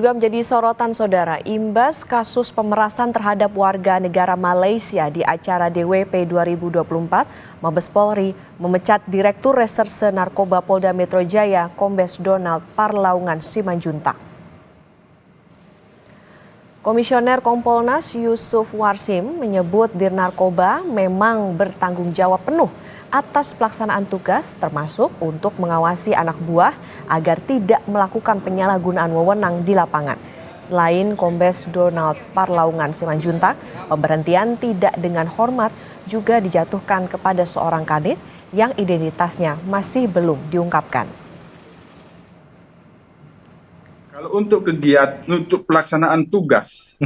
Juga menjadi sorotan saudara, imbas kasus pemerasan terhadap warga negara Malaysia di acara DWP 2024, Mabes Polri memecat Direktur Reserse Narkoba Polda Metro Jaya, Kombes Donald Parlaungan Simanjuntak. Komisioner Kompolnas Yusuf Warsim menyebut Dirnarkoba memang bertanggung jawab penuh atas pelaksanaan tugas, termasuk untuk mengawasi anak buah agar tidak melakukan penyalahgunaan wewenang di lapangan. Selain Kombes Donald Parlaungan Simanjuntak, pemberhentian tidak dengan hormat juga dijatuhkan kepada seorang kadit yang identitasnya masih belum diungkapkan. Kalau untuk pelaksanaan tugas,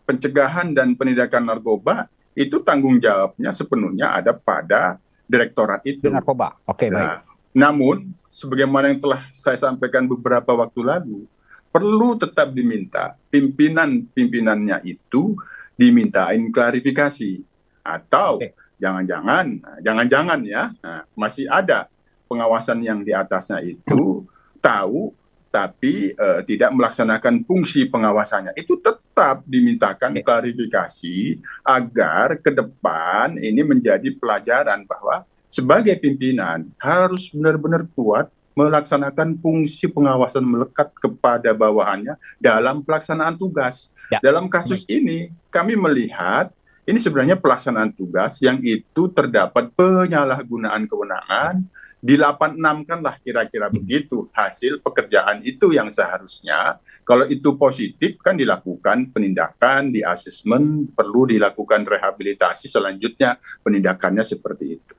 pencegahan dan penindakan narkoba, itu tanggung jawabnya sepenuhnya ada pada direktorat itu. Narkoba, oke, baik. Namun, sebagaimana yang telah saya sampaikan beberapa waktu lalu, perlu tetap diminta pimpinannya itu dimintain klarifikasi. Atau jangan-jangan ya, masih ada pengawasan yang di atasnya itu tahu tapi tidak melaksanakan fungsi pengawasannya. Itu tetap dimintakan klarifikasi agar ke depan ini menjadi pelajaran bahwa sebagai pimpinan harus benar-benar kuat melaksanakan fungsi pengawasan melekat kepada bawahannya dalam pelaksanaan tugas. Ya. Dalam kasus ini kami melihat ini sebenarnya pelaksanaan tugas yang itu terdapat penyalahgunaan kewenangan. Di 86 kan lah kira-kira begitu hasil pekerjaan itu yang seharusnya kalau itu positif kan dilakukan penindakan, di asesmen, perlu dilakukan rehabilitasi, selanjutnya penindakannya seperti itu.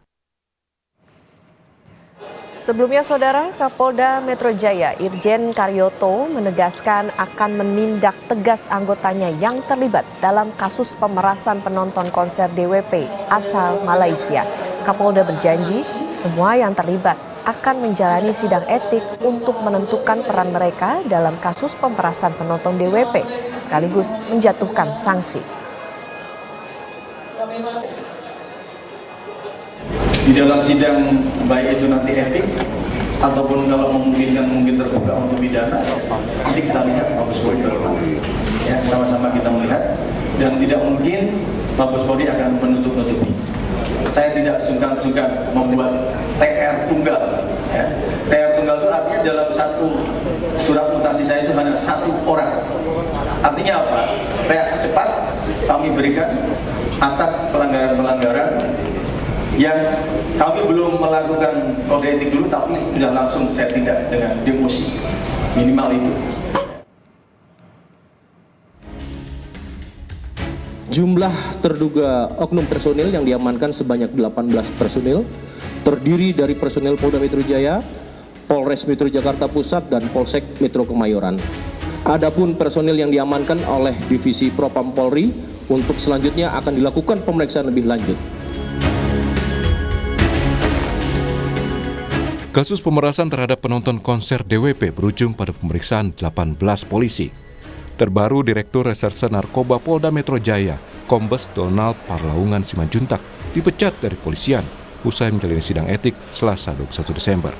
Sebelumnya saudara, Kapolda Metro Jaya Irjen Karyoto menegaskan akan menindak tegas anggotanya yang terlibat dalam kasus pemerasan penonton konser DWP asal Malaysia. Kapolda berjanji semua yang terlibat akan menjalani sidang etik untuk menentukan peran mereka dalam kasus pemerasan penonton DWP, sekaligus menjatuhkan sanksi. Di dalam sidang baik itu nanti etik ataupun kalau memungkinkan mungkin terbuka untuk pidana, nanti kita lihat Mabes Polri bagaimana. Ya, sama-sama kita melihat dan tidak mungkin Mabes Polri akan menutup-nutupi. Saya tidak sungkan-sungkan membuat TR tunggal. Ya. TR tunggal itu artinya dalam satu surat mutasi saya itu hanya satu orang. Artinya apa? Reaksi cepat kami berikan atas pelanggaran-pelanggaran yang kami belum melakukan kode etik dulu, tapi sudah langsung saya tindak dengan demosi minimal itu. Jumlah terduga oknum personil yang diamankan sebanyak 18 personil, terdiri dari personil Polda Metro Jaya, Polres Metro Jakarta Pusat, dan Polsek Metro Kemayoran. Adapun personil yang diamankan oleh Divisi Propam Polri untuk selanjutnya akan dilakukan pemeriksaan lebih lanjut. Kasus pemerasan terhadap penonton konser DWP berujung pada pemeriksaan 18 polisi. Terbaru Direktur Reserse Narkoba Polda Metro Jaya, Kombes Donald Parlaungan Simanjuntak, dipecat dari polisian usai menjalani sidang etik Selasa 21 Desember.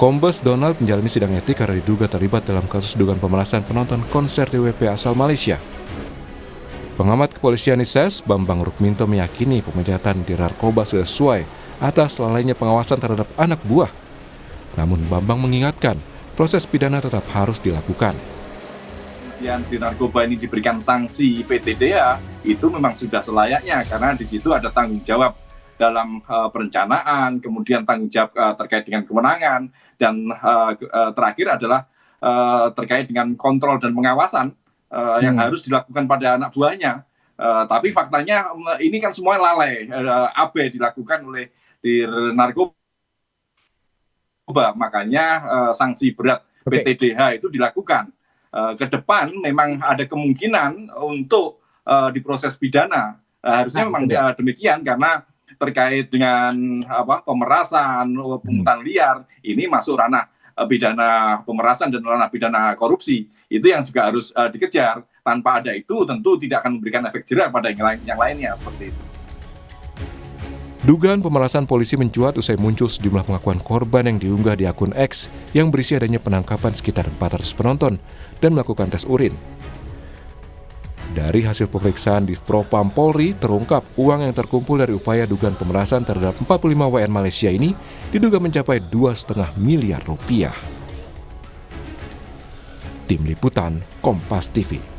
Kombes Donald menjalani sidang etik karena diduga terlibat dalam kasus dugaan pemerasan penonton konser DWP asal Malaysia. Pengamat kepolisian ISES, Bambang Rukminto, meyakini pemecatan Dirnarkoba sudah sesuai atas lalainya pengawasan terhadap anak buah. Namun Bambang mengingatkan, proses pidana tetap harus dilakukan. Kemudian Dirnarkoba ini diberikan sanksi PTDH, itu memang sudah selayaknya karena di situ ada tanggung jawab dalam perencanaan, kemudian tanggung jawab terkait dengan kewenangan, dan terakhir adalah terkait dengan kontrol dan pengawasan yang harus dilakukan pada anak buahnya. Tapi faktanya ini kan semua lalai, abai dilakukan oleh Dirnarkoba, makanya sanksi berat PTDH itu dilakukan. Ke depan memang ada kemungkinan untuk diproses pidana. Harusnya memang demikian karena terkait dengan pemerasan, pungutan liar, ini masuk ranah pidana pemerasan dan ranah pidana korupsi. Itu yang juga harus dikejar. Tanpa ada itu tentu tidak akan memberikan efek jerah pada yang lainnya seperti itu. Dugaan pemerasan polisi mencuat usai muncul sejumlah pengakuan korban yang diunggah di akun X yang berisi adanya penangkapan sekitar 400 penonton dan melakukan tes urin. Dari hasil pemeriksaan di Propam Polri, terungkap uang yang terkumpul dari upaya dugaan pemerasan terhadap 45 WN Malaysia ini diduga mencapai 2,5 miliar rupiah. Tim Liputan Kompas TV.